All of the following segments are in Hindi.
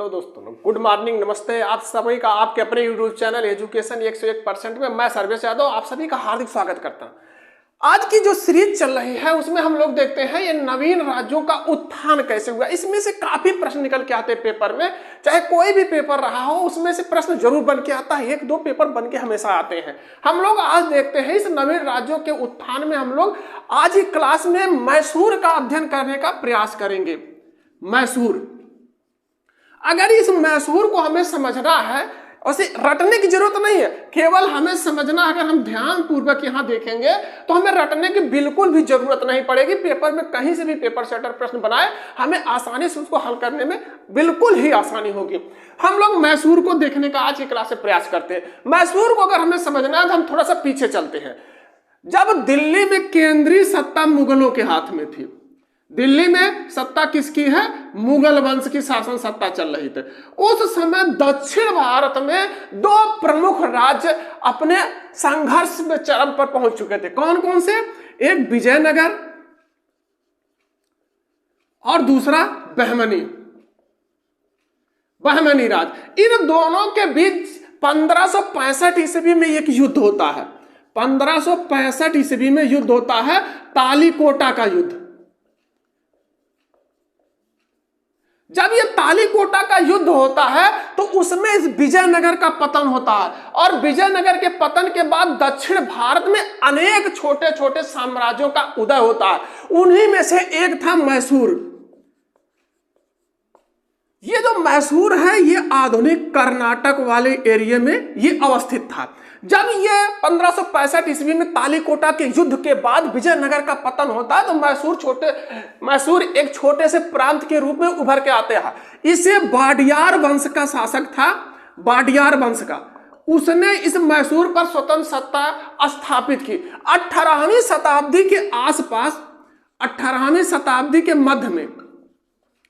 हेलो दोस्तों, गुड मॉर्निंग, नमस्ते। आप सभी का आपके अपने यूट्यूब चैनल एजुकेशन 101% में मैं सर्वेश यादव आप सभी का हार्दिक स्वागत करता हूं। आज की जो सीरीज चल रही है उसमें हम लोग देखते हैं ये नवीन राज्यों का उत्थान कैसे हुआ। इसमें से काफी प्रश्न निकल के आते हैं पेपर में, चाहे कोई भी पेपर रहा हो उसमें से प्रश्न जरूर बन के आता है। एक दो पेपर बन के हमेशा आते हैं। हम लोग आज देखते हैं इस नवीन राज्यों के उत्थान में हम लोग आज ही क्लास में मैसूर का अध्ययन करने का प्रयास करेंगे। मैसूर, अगर इस मैसूर को हमें समझना है, उसे रटने की जरूरत नहीं है, केवल हमें समझना। अगर हम ध्यान पूर्वक यहां देखेंगे तो हमें रटने की बिल्कुल भी जरूरत नहीं पड़ेगी। पेपर में कहीं से भी पेपर सेटर प्रश्न बनाए, हमें आसानी से उसको हल करने में बिल्कुल ही आसानी होगी। हम लोग मैसूर को देखने का आज की क्लास से प्रयास करते हैं। मैसूर को अगर हमें समझना है तो हम थोड़ा सा पीछे चलते हैं। जब दिल्ली में केंद्रीय सत्ता मुगलों के हाथ में थी, दिल्ली में सत्ता किसकी है? मुगल वंश की शासन सत्ता चल रही थी। उस समय दक्षिण भारत में दो प्रमुख राज्य अपने संघर्ष में चरम पर पहुंच चुके थे। कौन कौन से? एक विजयनगर और दूसरा बहमनी राज। इन दोनों के बीच 1565 ईस्वी में एक युद्ध होता है। 1565 ईस्वी में युद्ध होता है, तालीकोटा का युद्ध। जब ये तालीकोटा का युद्ध होता है तो उसमें इस विजयनगर का पतन होता है, और विजयनगर के पतन के बाद दक्षिण भारत में अनेक छोटे छोटे साम्राज्यों का उदय होता है। उन्हीं में से एक था मैसूर। ये जो मैसूर है ये आधुनिक कर्नाटक वाले एरिया में ये अवस्थित था। जब ये 1565 ईस्वी में तालीकोटा के युद्ध के बाद विजयनगर का पतन होता है तो मैसूर एक छोटे से प्रांत के रूप में उभर के आते हैं। इसे वाडियार वंश का शासक था, वाडियार वंश का। उसने इस मैसूर पर स्वतंत्र सत्ता स्थापित की। 18वीं शताब्दी के आसपास, 18वीं शताब्दी के मध्य में,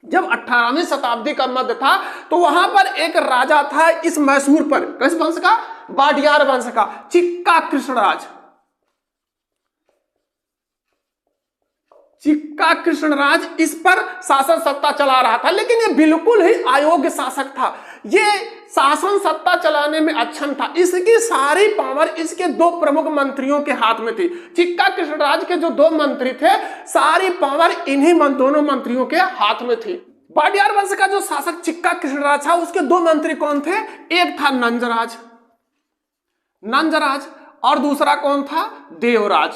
जब 18वीं शताब्दी का मध्य था तो वहां पर एक राजा था इस मैसूर पर, किस वंश का? वाडियार वंश का, चिक्का कृष्णराज। चिक्का कृष्णराज इस पर शासन सत्ता चला रहा था, लेकिन ये बिल्कुल ही अयोग्य शासक था। ये शासन सत्ता चलाने में अक्षम था। इसकी सारी पावर इसके दो प्रमुख मंत्रियों के हाथ में थी। चिक्का कृष्णराज के जो दो मंत्री थे, सारी पावर इन्हीं दोनों मंत्रियों के हाथ में थी। वाडियार वंश का जो शासक चिक्का कृष्णराज था, उसके दो मंत्री कौन थे? एक था नंजराज और दूसरा कौन था? देवराज।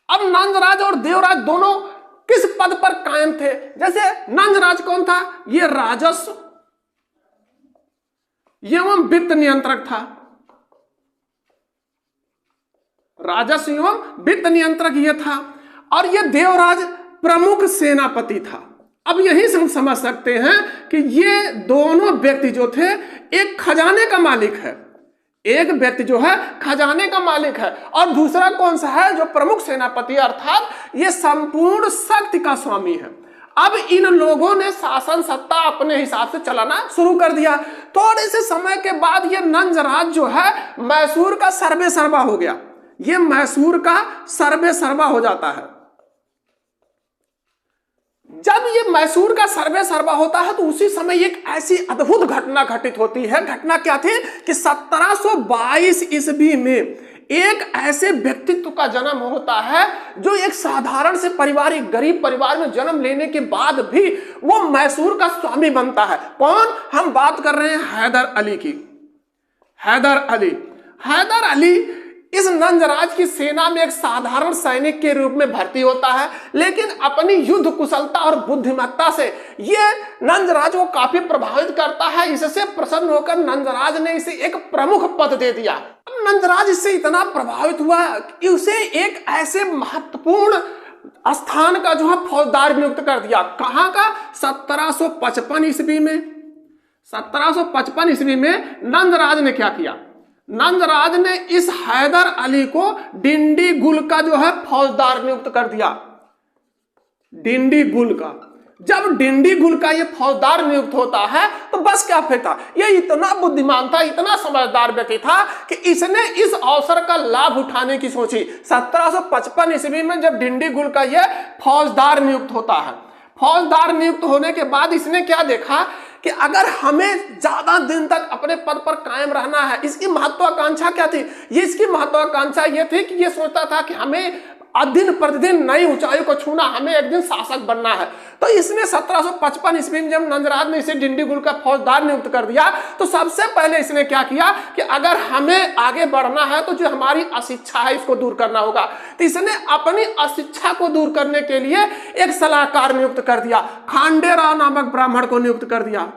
अब नंजराज और देवराज दोनों किस पद पर कायम थे? जैसे नंजराज कौन था? ये राजस्व एवं वित्त नियंत्रक था। राजस्व एवं वित्त नियंत्रक ये था। और ये देवराज प्रमुख सेनापति था। अब यही से हम समझ सकते हैं कि ये दोनों व्यक्ति जो थे, एक खजाने का मालिक है, एक व्यक्ति जो है खजाने का मालिक है, और दूसरा कौन सा है? जो प्रमुख सेनापति, अर्थात ये संपूर्ण शक्ति का स्वामी है। अब इन लोगों ने शासन सत्ता अपने हिसाब से चलाना शुरू कर दिया। थोड़े से समय के बाद ये नंजराज जो है मैसूर का सर्वे सर्वा हो गया। ये मैसूर का सर्वे सर्वा हो जाता है। जब ये मैसूर का सर्वे सर्वा होता है तो उसी समय एक ऐसी अद्भुत घटना घटित होती है। घटना क्या थी कि 1722 ईस्वी में एक ऐसे व्यक्तित्व का जन्म होता है जो एक साधारण से परिवार, एक गरीब परिवार में जन्म लेने के बाद भी वो मैसूर का स्वामी बनता है। कौन? हम बात कर रहे हैं हैदर अली की। हैदर अली इस नंजराज की सेना में एक साधारण सैनिक के रूप में भर्ती होता है, लेकिन अपनी युद्ध कुशलता और बुद्धिमत्ता से ये नंजराज को काफी प्रभावित करता है। इससे प्रसन्न होकर नंजराज ने इसे एक प्रमुख पद दे दिया। अब नंजराज इससे इतना प्रभावित हुआ कि उसे एक ऐसे महत्वपूर्ण स्थान का जो है फौजदार नियुक्त कर दिया। कहां का? 1755 ईस्वी में। 1755 ईस्वी में नंजराज ने क्या किया? नंजराज ने इस हैदर अली को डिंडीगुल का जो है फौजदार नियुक्त कर दिया। डिंडीगुल का, जब डिंडीगुल का ये फौजदार नियुक्त होता है तो बस क्या फिर था, ये इतना बुद्धिमान था, इतना समझदार व्यक्ति था कि इसने इस अवसर का लाभ उठाने की सोची। 1755 ईस्वी में जब डिंडीगुल का ये फौजदार नियुक्त होता है, फौजदार नियुक्त होने के बाद इसने क्या देखा कि अगर हमें ज्यादा दिन तक अपने पद पर कायम रहना है, इसकी महत्वाकांक्षा क्या थी? इसकी महत्वाकांक्षा ये थी कि ये सोचता था कि हमें दिन प्रतिदिन नई ऊंचाई को छूना, हमें एक दिन शासक बनना है। तो इसने 1755 ईस्वी में जब नंजराज ने इसे डिंडीगुल का फौजदार नियुक्त कर दिया, तो सबसे पहले इसने क्या किया कि अगर हमें आगे बढ़ना है तो जो हमारी अशिक्षा है इसको दूर करना होगा। तो इसने अपनी अशिक्षा को दूर करने के लिए एक सलाहकार नियुक्त कर दिया, खांडे राव नामक ब्राह्मण को नियुक्त कर दिया।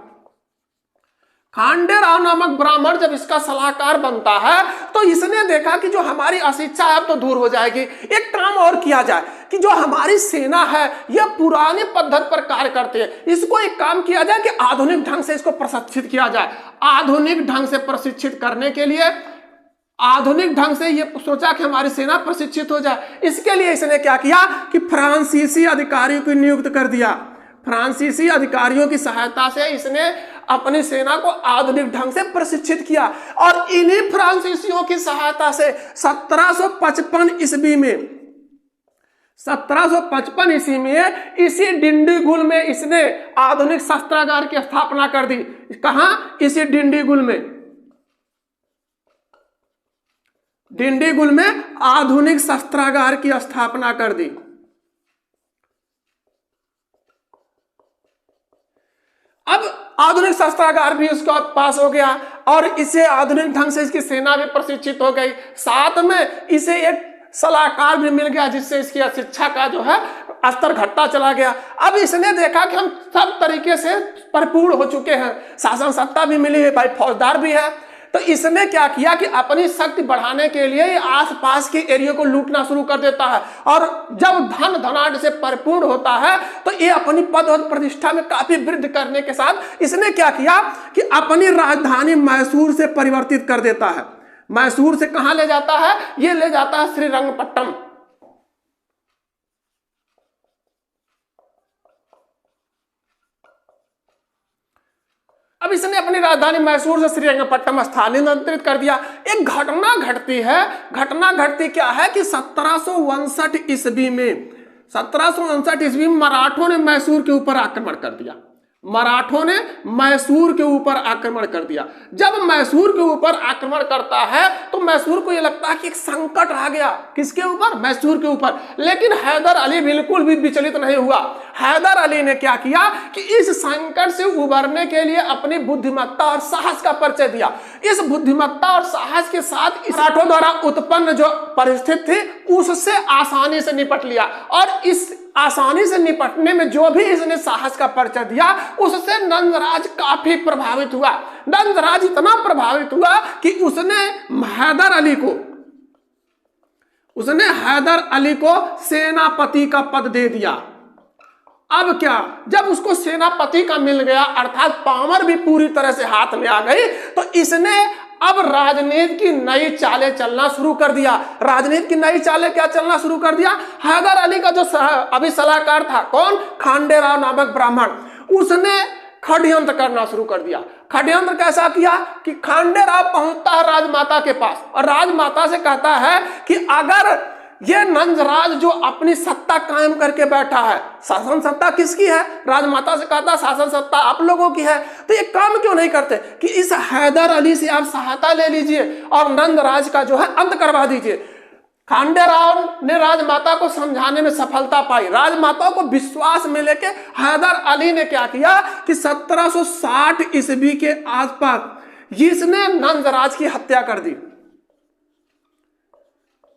खांडे राव नामक ब्राह्मण जब इसका सलाहकार बनता है तो इसने देखा कि जो हमारी अशिक्षा है अब तो दूर हो जाएगी, एक काम और किया जाए कि जो हमारी सेना है यह पुरानी पद्धति पर कार्य करती है, इसको एक काम किया जाए कि आधुनिक ढंग से इसको प्रशिक्षित किया जाए। आधुनिक ढंग से प्रशिक्षित करने के लिए, आधुनिक ढंग से ये सोचा कि हमारी सेना प्रशिक्षित हो जाए, इसके लिए इसने क्या किया कि फ्रांसीसी अधिकारियों को नियुक्त कर दिया। फ्रांसीसी अधिकारियों की सहायता से इसने अपनी सेना को आधुनिक ढंग से प्रशिक्षित किया और इन्हीं फ्रांसीसियों की सहायता से 1755 ईस्वी में इसी डिंडीगुल में इसने आधुनिक शस्त्रागार की स्थापना कर दी। कहां? इसी डिंडीगुल में आधुनिक शस्त्रागार की स्थापना कर दी। अब आधुनिक शस्त्रागार भी उसके पास हो गया और इसे आधुनिक ढंग से इसकी सेना भी प्रशिक्षित हो गई, साथ में इसे एक सलाहकार भी मिल गया जिससे इसकी शिक्षा का जो है स्तर घटता चला गया। अब इसने देखा कि हम सब तरीके से परिपूर्ण हो चुके हैं, शासन सत्ता भी मिली है, भाई फौजदार भी है, तो इसने क्या किया कि अपनी शक्ति बढ़ाने के लिए आसपास के एरिया को लूटना शुरू कर देता है और जब धन धनाढ़ से परिपूर्ण होता है तो ये अपनी पद और प्रतिष्ठा में काफी वृद्धि करने के साथ इसने क्या किया कि अपनी राजधानी मैसूर से परिवर्तित कर देता है। मैसूर से कहां ले जाता है? ये ले जाता है श्रीरंगपट्टम। अब इसने अपनी राजधानी मैसूर से श्रीरंगपट्टम स्थानांतरित कर दिया। एक घटना घटती है, घटना घटती क्या है कि 1759 ईस्वी में मराठों ने मैसूर के ऊपर आक्रमण कर दिया। मराठों ने मैसूर के ऊपर आक्रमण कर दिया। जब मैसूर के ऊपर आक्रमण करता है तो मैसूर को यह लगता है कि एक संकट आ गया। किसके ऊपर? मैसूर के ऊपर। लेकिन हैदर अली बिल्कुल भी विचलित नहीं हुआ। हैदर अली ने क्या किया कि इस संकट से उबरने के लिए अपनी बुद्धिमत्ता और साहस का परिचय दिया। इस बुद्धिमत्ता और साहस के साथ मराठों द्वारा उत्पन्न जो परिस्थिति थी उससे आसानी से निपट लिया और इस आसानी से निपटने में जो भी इसने साहस का परिचय दिया उससे नंदराज काफी प्रभावित हुआ। नंदराज इतना प्रभावित हुआ कि उसने हैदर अली को सेनापति का पद दे दिया। अब क्या, जब उसको सेनापति का मिल गया अर्थात पावर भी पूरी तरह से हाथ में आ गई तो इसने अब राजनीति की नई चालें चलना शुरू कर दिया। राजनीति की नई चालें क्या चलना शुरू कर दिया? हैदर अली का जो अभी सलाहकार था, कौन? खांडे राव नामक ब्राह्मण, उसने षड्यंत्र करना शुरू कर दिया। षड्यंत्र कैसा किया कि खांडे राव पहुंचता है राजमाता के पास और राजमाता से कहता है कि अगर ये नंजराज जो अपनी सत्ता कायम करके बैठा है, शासन सत्ता किसकी है? राजमाता से कहता शासन सत्ता आप लोगों की है, तो ये काम क्यों नहीं करते कि इस हैदर अली से आप सहायता ले लीजिए और नंदराज का जो है अंत करवा दीजिए। खांडे राव ने राजमाता को समझाने में सफलता पाई। राजमाता को विश्वास में लेके हैदर अली ने क्या किया कि 1760 ईस्वी के आसपास इसने नंजराज की हत्या कर दी।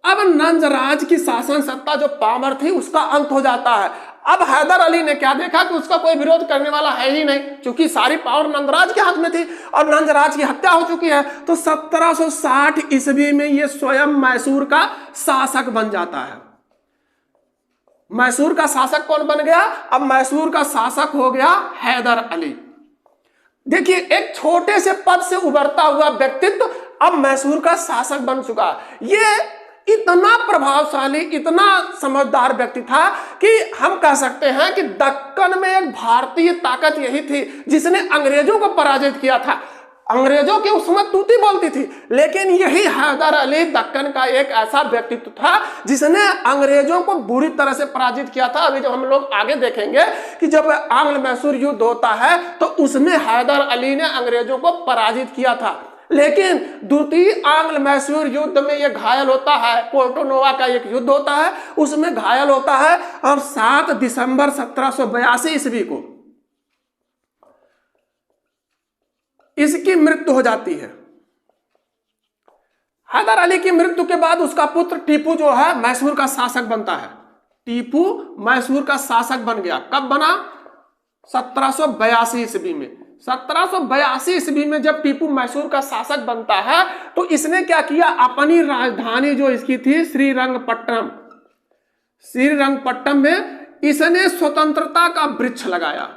अब नंजराज की शासन सत्ता जो पावर थी उसका अंत हो जाता है। अब हैदर अली ने क्या देखा कि उसका कोई विरोध करने वाला है ही नहीं, क्योंकि सारी पावर नंदराज के हाथ में थी और नंजराज की हत्या हो चुकी है। तो 1760 ईस्वी में ये स्वयं मैसूर का शासक बन जाता है। मैसूर का शासक कौन बन गया? अब मैसूर का शासक हो गया हैदर अली। देखिए, एक छोटे से पद से उभरता हुआ व्यक्तित्व अब मैसूर का शासक बन चुका। ये इतना प्रभावशाली, इतना समझदार व्यक्ति था कि हम कह सकते हैं कि दक्कन में एक भारतीय ताकत यही थी जिसने अंग्रेजों को पराजित किया था। अंग्रेजों की उसमें तूती बोलती थी, लेकिन यही हैदर अली दक्कन का एक ऐसा व्यक्तित्व था जिसने अंग्रेजों को बुरी तरह से पराजित किया था। अभी जब हम लोग आगे देखेंगे कि जब आंग्ल मैसूर युद्ध होता है तो उसमें हैदर अली ने अंग्रेजों को पराजित किया था, लेकिन द्वितीय आंग्ल मैसूर युद्ध में यह घायल होता है। पोर्टो नोवा का एक युद्ध होता है, उसमें घायल होता है और 7 दिसंबर 1782 ईस्वी को इसकी मृत्यु हो जाती है। हैदर अली की मृत्यु के बाद उसका पुत्र टीपू जो है मैसूर का शासक बनता है। टीपू मैसूर का शासक बन गया। कब बना? 1782 ईस्वी में। 1782 ईस्वी में जब टीपू मैसूर का शासक बनता है तो इसने क्या किया, अपनी राजधानी जो इसकी थी श्रीरंगपट्टम में इसने स्वतंत्रता का वृक्ष लगाया।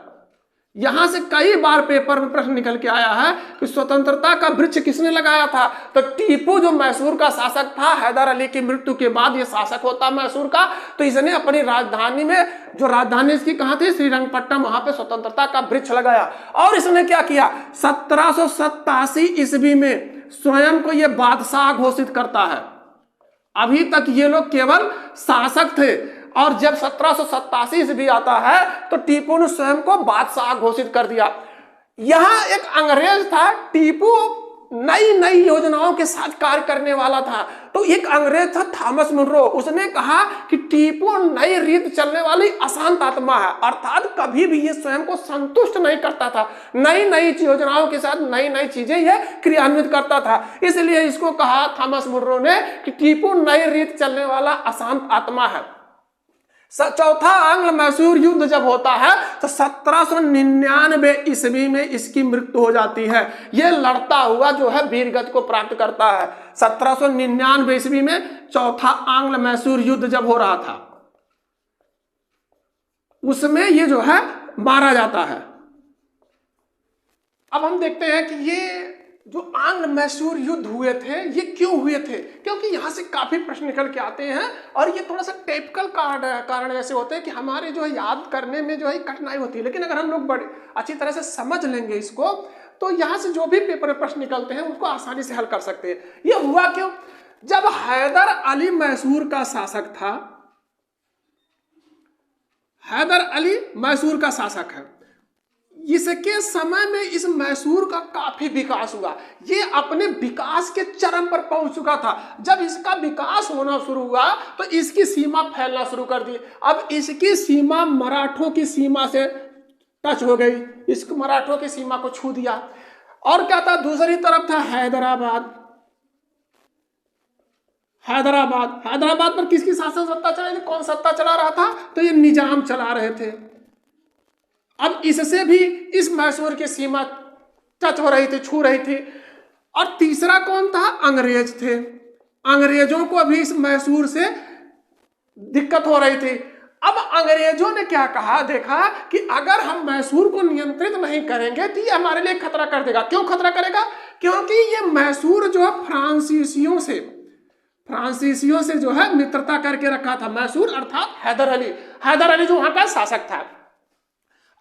यहां से कई बार पेपर में प्रश्न निकल के आया है कि स्वतंत्रता का वृक्ष किसने लगाया था, तो टीपू जो मैसूर का शासक था, हैदर अली की मृत्यु के बाद ये शासक होता मैसूर का, तो इसने अपनी राजधानी में, जो राजधानी इसकी कहां थी, श्रीरंगपट्टम, वहां पे स्वतंत्रता का वृक्ष लगाया। और इसने क्या किया, 1787 ईस्वी में स्वयं को ये बादशाह घोषित करता है। अभी तक ये लोग केवल शासक थे और जब 1787 ईस्वी आता है तो टीपू ने स्वयं को बादशाह घोषित कर दिया। यहां एक अंग्रेज था, टीपू नई नई योजनाओं के साथ कार्य करने वाला था, तो एक अंग्रेज था थॉमस मुनरो, उसने कहा कि टीपू नई रीत चलने वाली अशांत आत्मा है, अर्थात कभी भी ये स्वयं को संतुष्ट नहीं करता था, नई नई योजनाओं के साथ नई नई चीजें ये क्रियान्वित करता था। इसलिए इसको कहा थॉमस मुनरो ने कि टीपू नई रीत चलने वाला अशांत आत्मा है। चौथा आंग्ल मैसूर युद्ध जब होता है तो 1799 ईस्वी में इसकी मृत्यु हो जाती है। यह लड़ता हुआ जो है वीरगति को प्राप्त करता है। 1799 ईस्वी में चौथा आंग्ल मैसूर युद्ध जब हो रहा था उसमें ये जो है मारा जाता है। अब हम देखते हैं कि ये जो आंग्ल मैसूर युद्ध हुए थे ये क्यों हुए थे, क्योंकि यहां से काफी प्रश्न निकल के आते हैं और ये थोड़ा सा टिपिकल कारण ऐसे होते हैं कि हमारे जो है याद करने में जो है कठिनाई होती है, लेकिन अगर हम लोग बड़ी अच्छी तरह से समझ लेंगे इसको तो यहां से जो भी पेपर में प्रश्न निकलते हैं उसको आसानी से हल कर सकते हैं। ये हुआ क्यों? जब हैदर अली मैसूर का शासक था, हैदर अली मैसूर का शासक है, इसके समय में इस मैसूर का काफी विकास हुआ। ये अपने विकास के चरम पर पहुंच चुका था। जब इसका विकास होना शुरू हुआ तो इसकी सीमा फैलना शुरू कर दी। अब इसकी सीमा मराठों की सीमा से टच हो गई, इसको मराठों की सीमा को छू दिया। और क्या था, दूसरी तरफ था हैदराबाद। हैदराबाद पर किसकी शासन सत्ता चला रही थी, कौन सत्ता चला रहा था, तो ये निजाम चला रहे थे। अब इससे भी इस मैसूर की सीमा टच हो रही थी, छू रही थी। और तीसरा कौन था, अंग्रेज थे। अंग्रेजों को अभी इस मैसूर से दिक्कत हो रही थी। अब अंग्रेजों ने क्या कहा, देखा कि अगर हम मैसूर को नियंत्रित नहीं करेंगे तो ये हमारे लिए खतरा कर देगा। क्यों खतरा करेगा? क्योंकि ये मैसूर जो है फ्रांसीसियों से जो है मित्रता करके रखा था। मैसूर अर्थात हैदर अली जो वहां का शासक था।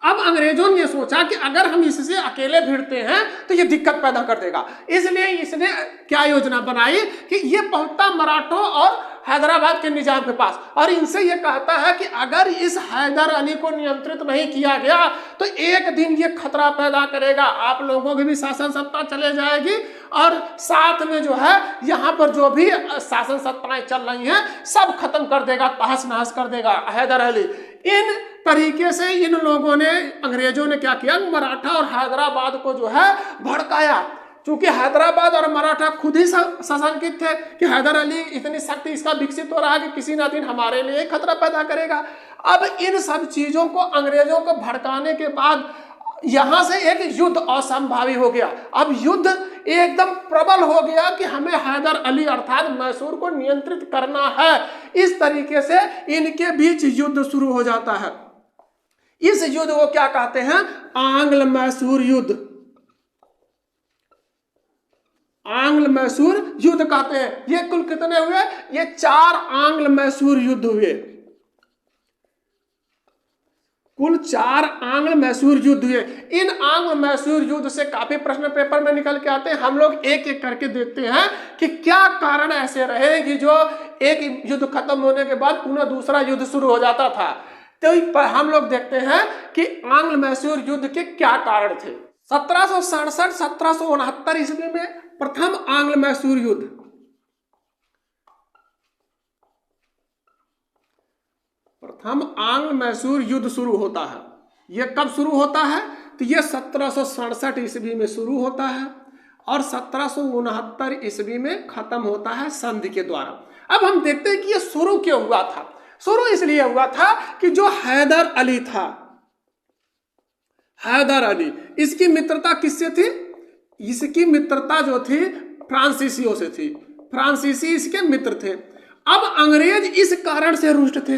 अब अंग्रेजों ने सोचा कि अगर हम इससे अकेले भिड़ते हैं तो ये दिक्कत पैदा कर देगा, इसलिए इसने क्या योजना बनाई कि ये पहुंचता मराठों और हैदराबाद के निजाम के पास और इनसे ये कहता है कि अगर इस हैदर अली को नियंत्रित नहीं किया गया तो एक दिन ये खतरा पैदा करेगा, आप लोगों की भी शासन सत्ता चले जाएगी और साथ में जो है यहाँ पर जो भी शासन सत्ताएं चल रही हैं सब खत्म कर देगा, तहस नहस कर देगा हैदर अली। इन तरीके से इन लोगों ने, अंग्रेजों ने क्या किया, मराठा और हैदराबाद को जो है भड़काया। क्योंकि हैदराबाद और मराठा खुद ही सशंकित थे कि हैदर अली इतनी शक्ति इसका विकसित हो रहा है कि किसी न दिन हमारे लिए खतरा पैदा करेगा। अब इन सब चीजों को अंग्रेजों को भड़काने के बाद यहां से एक युद्ध असंभावी हो गया। अब युद्ध एकदम प्रबल हो गया कि हमें हैदर अली अर्थात मैसूर को नियंत्रित करना है। इस तरीके से इनके बीच युद्ध शुरू हो जाता है। इस युद्ध को क्या कहते हैं, आंग्ल मैसूर युद्ध। आंग्ल मैसूर युद्ध कहते हैं। ये कुल कितने हुए, ये 4 आंग्ल मैसूर युद्ध हुए। कुल 4 आंग्ल मैसूर युद्ध हुए। इन आंग्ल मैसूर युद्ध से काफी प्रश्न पेपर में निकल के आते हैं। हम लोग एक एक करके देखते हैं कि क्या कारण ऐसे रहे कि जो एक युद्ध खत्म होने के बाद पुनः दूसरा युद्ध शुरू हो जाता था। तो हम लोग देखते हैं कि आंग्ल मैसूर युद्ध के क्या कारण थे। 1767-1769 ईस्वी में प्रथम आंग्ल मैसूर युद्ध, प्रथम आंग्ल मैसूर युद्ध शुरू होता है। यह कब शुरू होता है? तो यह 1767 ईस्वी में शुरू होता है और 1769 ईस्वी में खत्म होता है संधि के द्वारा। अब हम देखते हैं कि यह शुरू क्यों हुआ था। शुरू इसलिए हुआ था कि जो हैदर अली था, हैदर अली, इसकी मित्रता किससे थी? इसकी मित्रता जो थी फ्रांसीसियों से थी। फ्रांसीसी इसके मित्र थे। अब अंग्रेज इस कारण से रुष्ट थे,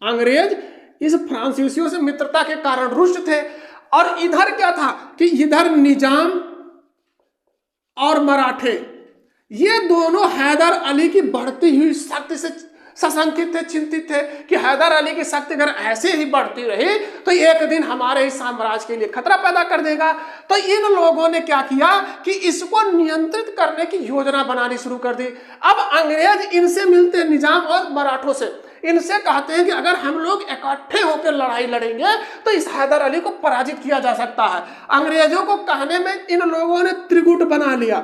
अंग्रेज इस फ्रांसीसियों से मित्रता के कारण रुष्ट थे। और इधर क्या था कि इधर निजाम और मराठे, ये दोनों हैदर अली की बढ़ती हुई शक्ति से सशंकित थे, चिंतित थे कि हैदर अली की शक्ति अगर ऐसे ही बढ़ती रही तो एक दिन हमारे ही साम्राज्य के लिए खतरा पैदा कर देगा। तो इन लोगों ने क्या किया कि इसको नियंत्रित करने की योजना बनानी शुरू कर दी। अब अंग्रेज इनसे मिलते हैं, निजाम और मराठों से, इनसे कहते हैं कि अगर हम लोग इकट्ठे होकर लड़ाई लड़ेंगे तो इस हैदर अली को पराजित किया जा सकता है। अंग्रेजों को कहने में इन लोगों ने त्रिगुट बना लिया,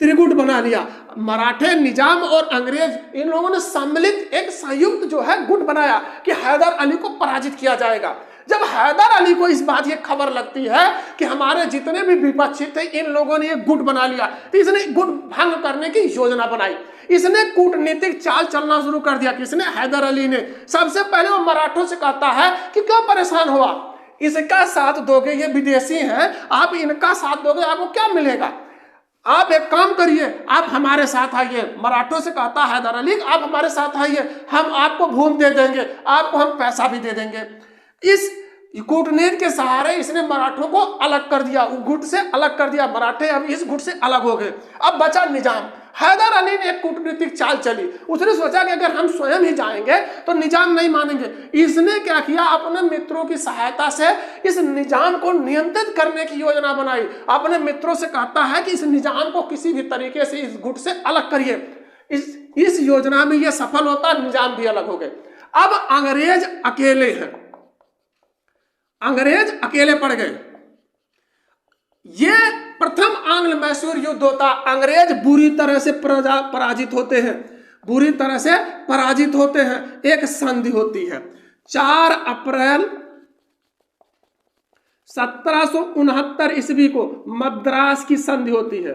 त्रिगुट बना लिया। मराठे, निजाम और अंग्रेज, इन लोगों ने सम्मिलित एक संयुक्त जो है गुट बनाया कि हैदर अली को पराजित किया जाएगा। जब हैदर अली को इस बात ये खबर लगती है कि हमारे जितने भी विपक्षी थे इन लोगों ने ये गुट बना लिया, तो इसने गुट भंग करने की योजना बनाई। इसने कूटनीतिक चाल चलना शुरू कर दिया। किसने? हैदर अली ने। सबसे पहले वो मराठों से कहता है कि क्यों परेशान हुआ, इसका साथ दोगे, ये विदेशी हैं, आप इनका साथ दोगे, आपको क्या मिलेगा? आप एक काम करिए, आप हमारे साथ आइए। मराठों से कहता है हैदर अली, आप हमारे साथ आइए, हम आपको भूमि दे देंगे, आपको हम पैसा भी दे देंगे। इस कूटनीति के सहारे इसने मराठों को अलग कर दिया, गुट से अलग कर दिया। मराठे अब इस गुट से अलग हो गए। अब बचा निजाम। हैदर अली ने एक कूटनीतिक चाल चली। उसने सोचा कि अगर हम स्वयं ही जाएंगे तो निजाम नहीं मानेंगे। इसने क्या किया, अपने मित्रों की सहायता से इस निजाम को नियंत्रित करने की योजना बनाई। अपने मित्रों से कहता है कि इस निजाम को किसी भी तरीके से इस गुट से अलग करिए। इस योजना में यह सफल होता, निजाम भी अलग हो गए। अब अंग्रेज अकेले हैं, अंग्रेज अकेले पड़ गए। ये प्रथम आंग्ल मैसूर युद्ध होता। अंग्रेज बुरी तरह से पराजित होते हैं, बुरी तरह से पराजित होते हैं। एक संधि होती है 4 अप्रैल 1769 ईस्वी को मद्रास की संधि होती है।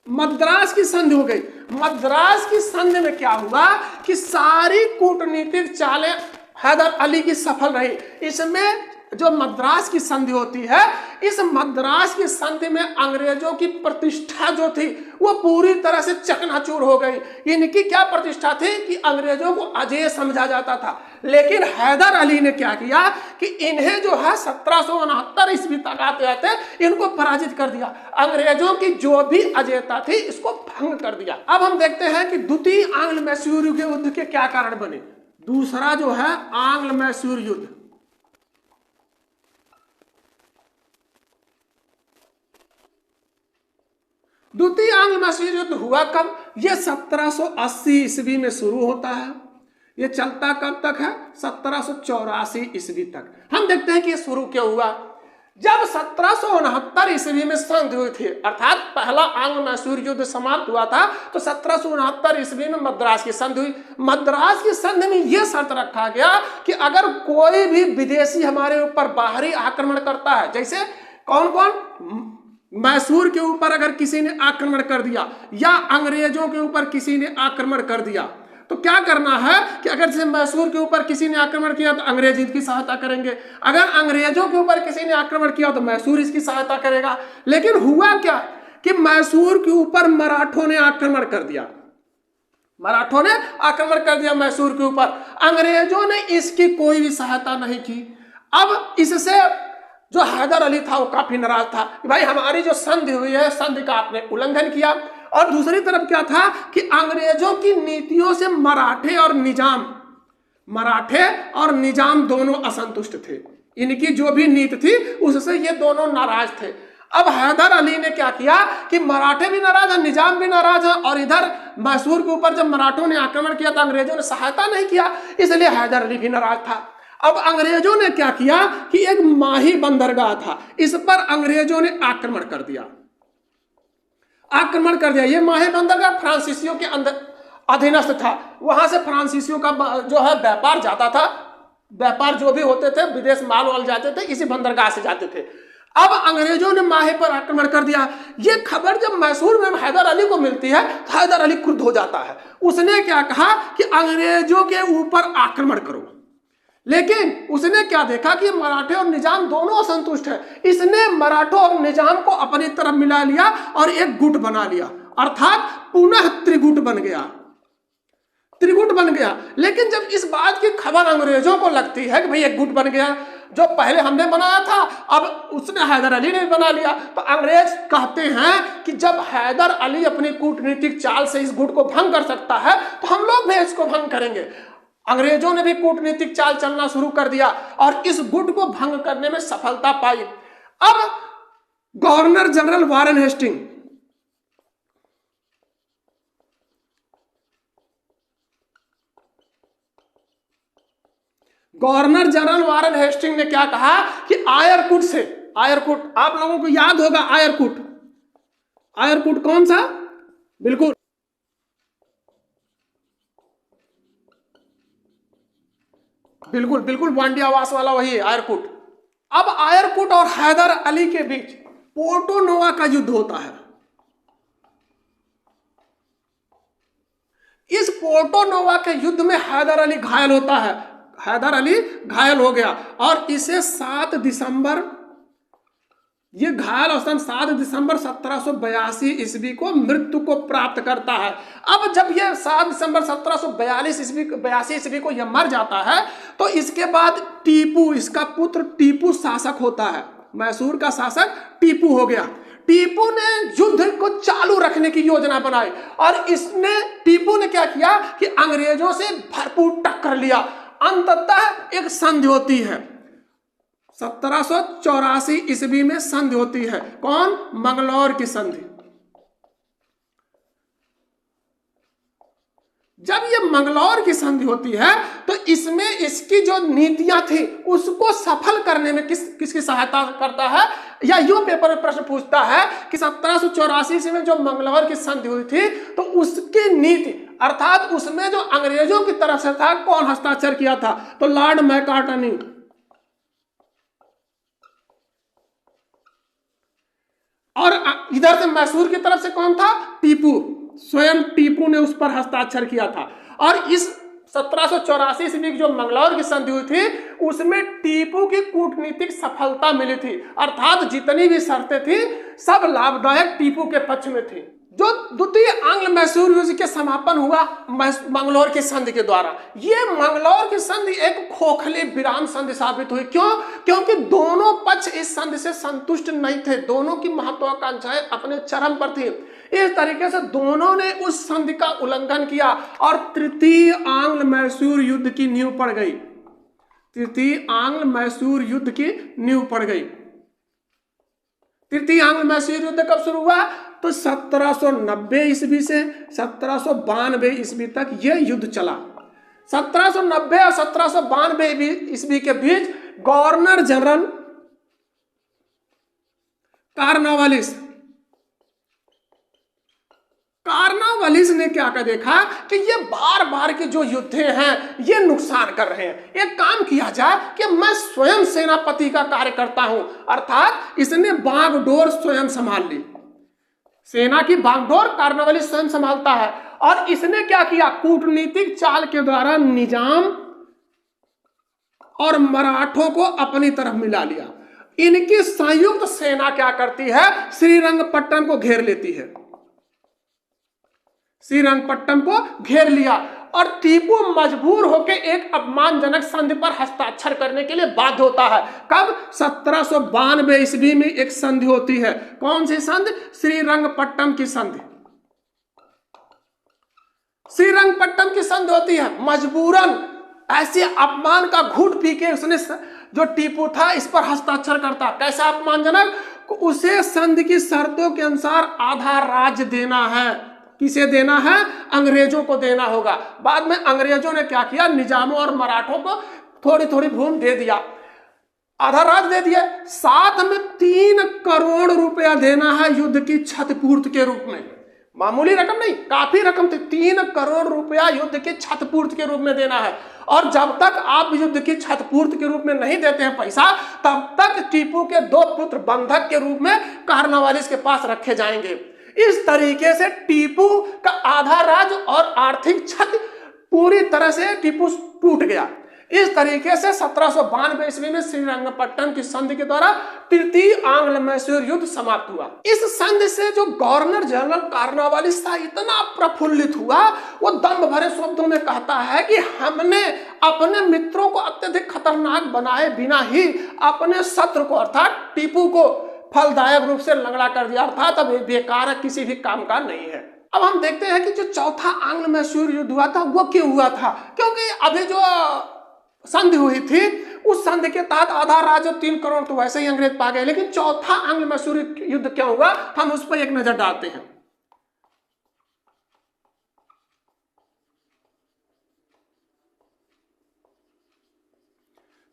मद्रास की संधि हो गई। मद्रास की संधि में क्या हुआ कि सारी कूटनीतिक चालें हैदर अली की सफल रही। इसमें जो मद्रास की संधि होती है, इस मद्रास की संधि में अंग्रेजों की प्रतिष्ठा जो थी वो पूरी तरह से चकनाचूर हो गई। इनकी क्या प्रतिष्ठा थी कि अंग्रेजों को अजेय समझा जाता था। लेकिन हैदर अली ने क्या किया कि इन्हें जो है 1769 ईस्वी तक आते आते इनको पराजित कर दिया। अंग्रेजों की जो भी अजेयता थी इसको भंग कर दिया। अब हम देखते हैं कि द्वितीय आंग्ल मैसूर युद्ध के क्या कारण बने। दूसरा जो है आंग्ल मैसूर युद्ध, द्वितीय आंग्ल मैसूर युद्ध हुआ कब? यह 1780 ईस्वी में शुरू होता है। यह चलता कब तक है? 1784 ईस्वी तक। हम देखते हैं कि यह शुरू क्यों हुआ। जब 1769 ईस्वी में संधि हुई थी, अर्थात पहला आंग्ल मैसूर युद्ध समाप्त हुआ था, तो 1769 ईस्वी में मद्रास की संधि हुई। मद्रास की संधि में यह शर्त रखा गया कि अगर कोई भी विदेशी हमारे ऊपर बाहरी आक्रमण करता है, जैसे कौन कौन, मैसूर के ऊपर अगर किसी ने आक्रमण कर दिया या अंग्रेजों के ऊपर किसी ने आक्रमण कर दिया, तो क्या करना है कि अगर जैसे मैसूर के ऊपर किसी ने आक्रमण किया तो अंग्रेज इसकी सहायता करेंगे, अगर अंग्रेजों के ऊपर किसी ने आक्रमण किया तो मैसूर इसकी सहायता करेगा। लेकिन हुआ क्या कि मैसूर के ऊपर मराठों ने आक्रमण कर दिया, मराठों ने आक्रमण कर दिया मैसूर के ऊपर। अंग्रेजों ने इसकी कोई भी सहायता नहीं की। अब इससे जो हैदर अली था वो काफी नाराज था कि भाई हमारी जो संधि हुई है, संधि का आपने उल्लंघन किया। और दूसरी तरफ क्या था कि अंग्रेजों की नीतियों से मराठे और निजाम मराठे और निजाम दोनों असंतुष्ट थे। इनकी जो भी नीति थी उससे ये दोनों नाराज थे। अब हैदर अली ने क्या किया कि मराठे भी नाराज हैं, निजाम भी नाराज है, और इधर मैसूर के ऊपर जब मराठों ने आक्रमण किया तो अंग्रेजों ने सहायता नहीं किया, इसलिए हैदर अली भी नाराज था। अब अंग्रेजों ने क्या किया कि एक माही बंदरगाह था, इस पर अंग्रेजों ने आक्रमण कर दिया। ये माही बंदरगाह फ्रांसीसियों के अंदर अधीनस्थ था। वहां से फ्रांसीसियों का जो है व्यापार जाता था, व्यापार जो भी होते थे विदेश माल वाल जाते थे इसी बंदरगाह से जाते थे। अब अंग्रेजों ने माहे पर आक्रमण कर दिया। ये खबर जब मैसूर में हैदर अली को मिलती है तो हैदर अली क्रुद्ध हो जाता है। उसने क्या कहा कि अंग्रेजों के ऊपर आक्रमण करो, लेकिन उसने क्या देखा कि मराठे और निजाम दोनों असंतुष्ट है। इसने मराठों और निजाम को अपनी तरफ मिला लिया और एक गुट बना लिया, अर्थात पुनः त्रिगुट बन गया। लेकिन जब इस बात की खबर अंग्रेजों को लगती है कि भाई एक गुट बन गया, जो पहले हमने बनाया था अब उसने हैदर अली ने बना लिया, तो अंग्रेज कहते हैं कि जब हैदर अली अपनी कूटनीतिक चाल से इस गुट को भंग कर सकता है तो हम लोग भी इसको भंग करेंगे। अंग्रेजों ने भी कूटनीतिक चाल चलना शुरू कर दिया और इस गुट को भंग करने में सफलता पाई। अब गवर्नर जनरल वारेन हेस्टिंग ने क्या कहा कि आयरकुट आप लोगों को याद होगा, आयरकुट कौन सा? बिल्कुल वांडी आवास वाला वही है आयरकुट। अब आयरकुट और हैदर अली के बीच पोर्टो नोवा का युद्ध होता है। इस पोर्टो नोवा के युद्ध में हैदर अली घायल हो गया और इसे 7 दिसंबर 1782 ईस्वी को मृत्यु को प्राप्त करता है। अब जब यह 7 दिसंबर 1782 ईस्वी को यह मर जाता है तो इसके बाद टीपू, इसका पुत्र टीपू शासक होता है। मैसूर का शासक टीपू हो गया। टीपू ने युद्ध को चालू रखने की योजना बनाई और टीपू ने क्या किया कि अंग्रेजों से भरपूर टक्कर लिया। अंततः एक संधि होती है, 1784 ईस्वी में संधि होती है। कौन? मंगलौर की संधि। जब ये मंगलौर की संधि होती है तो इसमें इसकी जो नीतियां थी उसको सफल करने में किसकी सहायता करता है, या यूं पेपर में प्रश्न पूछता है कि 1784 ईस्वी में जो मंगलौर की संधि हुई थी तो उसकी नीति अर्थात उसमें जो अंग्रेजों की तरफ से था कौन हस्ताक्षर किया था? तो लॉर्ड मैकार्टनी। और इधर से मैसूर की तरफ से कौन था? टीपू। स्वयं टीपू ने उस पर हस्ताक्षर किया था। और इस 1784 ईस्वी की जो मंगलौर की संधि हुई थी उसमें टीपू की कूटनीतिक सफलता मिली थी, अर्थात जितनी भी शर्तें थी सब लाभदायक टीपू के पक्ष में थी। जो द्वितीय आंग्ल मैसूर युद्ध के समापन हुआ मंगलौर की संधि के द्वारा, ये मंगलौर की संधि एक खोखली विराम संधि साबित हुई। क्यों? क्योंकि दोनों पक्ष इस संधि से संतुष्ट नहीं थे, दोनों की महत्वाकांक्षाएं अपने चरम पर थी। इस तरीके से दोनों ने उस संधि का उल्लंघन किया और तृतीय आंग्ल मैसूर युद्ध की नींव पड़ गई। तृतीय आंग्ल मैसूर युद्ध की नींव पड़ गई। तृतीय आंग्ल मैसूर युद्ध कब शुरू हुआ? तो 1790 ईस्वी से 1792 ईस्वी तक यह युद्ध चला। 1790 और 1792 ईस्वी के बीच गवर्नर जनरल कार्नवालिस ने क्या कर देखा कि ये बार बार के जो युद्ध हैं ये नुकसान कर रहे हैं, एक काम किया जाए कि मैं स्वयं सेनापति का कार्य करता हूं। अर्थात इसने बागडोर स्वयं संभाल ली, सेना की बागडोर कार्नवालिस स्वयं संभालता है। और इसने क्या किया? कूटनीतिक चाल के द्वारा निजाम और मराठों को अपनी तरफ मिला लिया। इनकी संयुक्त सेना क्या करती है? श्रीरंगपट्टनम को घेर लेती है। श्रीरंगपट्टनम को घेर लिया और टीपू मजबूर होकर एक अपमानजनक संधि पर हस्ताक्षर करने के लिए बाध्य होता है। कब? 1792 ईस्वी में एक संधि होती है। कौन सी संधि? श्रीरंगपट्टनम की संधि। श्रीरंगपट्टनम की संधि होती है। मजबूरन ऐसे अपमान का घूंट पी के उसने जो टीपू था इस पर हस्ताक्षर करता। कैसा अपमानजनक, उसे संधि की शर्तों के अनुसार आधा राज्य देना है। किसे देना है? अंग्रेजों को देना होगा। बाद में अंग्रेजों ने क्या किया, निजामों और मराठों को थोड़ी थोड़ी भूमि दे दिया, आधा राज्य दे दिया। साथ में 3 करोड़ रुपया देना है युद्ध की क्षतिपूर्ति के रूप में। मामूली रकम नहीं, काफी रकम थी। 3 करोड़ रुपया युद्ध की क्षतिपूर्ति के रूप में देना है। और जब तक आप युद्ध की क्षतिपूर्ति के रूप में नहीं देते हैं पैसा, तब तक टीपू के 2 पुत्र बंधक के रूप में कार्नवालिस के पास रखे जाएंगे। इस तरीके से टीपू का आधा राज्य और आर्थिक क्षति पूरी तरह से टीपू टूट गया। इस तरीके से 1792 ईस्वी में श्रीरंगपट्टम की संधि के द्वारा तृतीय आंग्ल मैसूर युद्ध समाप्त हुआ। इस संधि से जो गवर्नर जनरल कार्नवालिस था इतना प्रफुल्लित हुआ, वो दम भरे शब्दों में कहता है कि हमने अपने मित्रों को अत्यधिक खतरनाक बनाए बिना ही अपने शत्रु को अर्थात टीपू को फलदायक रूप से लंगड़ा कर दिया, अर्थात अब बेकार किसी भी काम का नहीं है। अब हम देखते हैं कि जो चौथा आंग्ल मैसूर युद्ध हुआ था वो क्यों हुआ था, क्योंकि अभी जो संधि हुई थी उस संधि के तहत आधा राज्य 3 करोड़ तो वैसे ही अंग्रेज पा गए, लेकिन चौथा आंग्ल मैसूर युद्ध क्यों हुआ, हम उस पर एक नजर डालते हैं।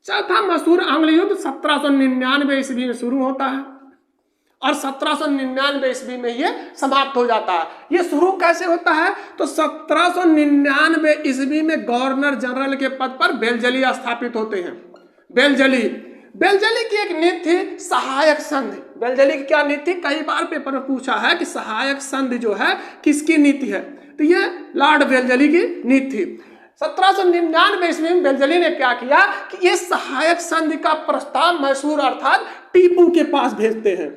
चौथा मैसूर आंग्ल युद्ध 1799 ईस्वी में शुरू होता है और 1799 ईस्वी में ये समाप्त हो जाता है। ये शुरू कैसे होता है, तो 1799 ईस्वी में गवर्नर जनरल के पद पर बेलजली स्थापित होते हैं। बेलजली की एक नीति थी सहायक संधि। बेलजली की क्या नीति, कई बार पेपर में पूछा है कि सहायक संधि जो है किसकी नीति है, तो ये लॉर्ड बेलजली की नीति थी। 1799 ईस्वी में बेलजली ने क्या किया कि ये सहायक संधि का प्रस्ताव मैसूर अर्थात टीपू के पास भेजते हैं।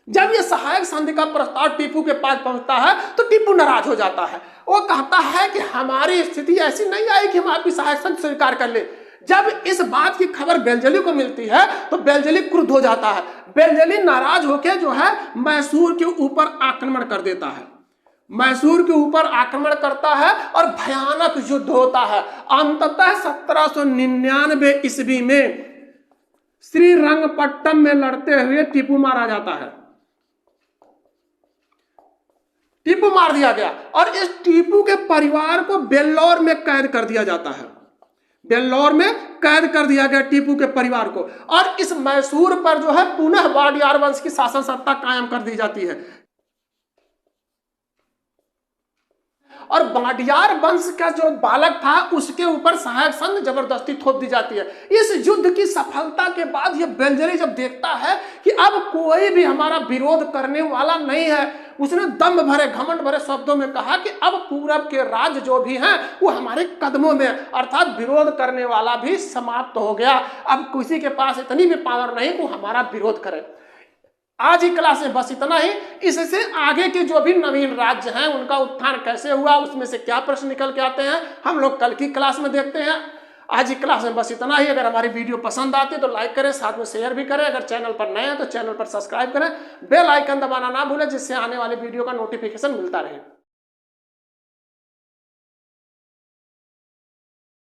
जब ये सहायक संधि का प्रस्ताव टीपू के पास पहुंचता है तो टीपू नाराज हो जाता है। वो कहता है कि हमारी स्थिति ऐसी नहीं आई कि हम आपकी सहायक संधि स्वीकार कर ले। जब इस बात की खबर बेलजली को मिलती है तो बेलजली क्रुद्ध हो जाता है। बेलजली नाराज होकर जो है मैसूर के ऊपर आक्रमण कर देता है। मैसूर के ऊपर आक्रमण करता है और भयानक युद्ध होता है। अंततः 1799 ईस्वी में श्रीरंगपट्टम में लड़ते हुए टीपू मारा जाता है। टीपू मार दिया गया और इस टीपू के परिवार को बेल्लौर में कैद कर दिया जाता है। बेल्लौर में कैद कर दिया गया टीपू के परिवार को और इस मैसूर पर जो है पुनः वाडियार वंश की शासन सत्ता कायम कर दी जाती है। और वाडियार वंश का जो बालक था उसके ऊपर सहायक संधि जबरदस्ती थोप दी जाती है। इस युद्ध की सफलता के बाद ये बेलजली जब देखता है कि अब कोई भी हमारा विरोध करने वाला नहीं है, उसने दम भरे घमंड भरे शब्दों में कहा कि अब पूरब के राज्य जो भी हैं वो हमारे कदमों में, अर्थात विरोध करने वाला भी समाप्त हो गया। अब किसी के पास इतनी भी पावर नहीं कि वो हमारा विरोध करे। आज ही क्लास में बस इतना ही। इससे आगे के जो भी नवीन राज्य हैं उनका उत्थान कैसे हुआ, उसमें से क्या प्रश्न निकल के आते हैं, हम लोग कल की क्लास में देखते हैं। आज ही क्लास में बस इतना ही। अगर हमारी वीडियो पसंद आती है तो लाइक करें, साथ में शेयर भी करें। अगर चैनल पर नए हैं तो चैनल पर सब्सक्राइब करें, बेल आइकन दबाना ना भूलें जिससे आने वाली वीडियो का नोटिफिकेशन मिलता रहे।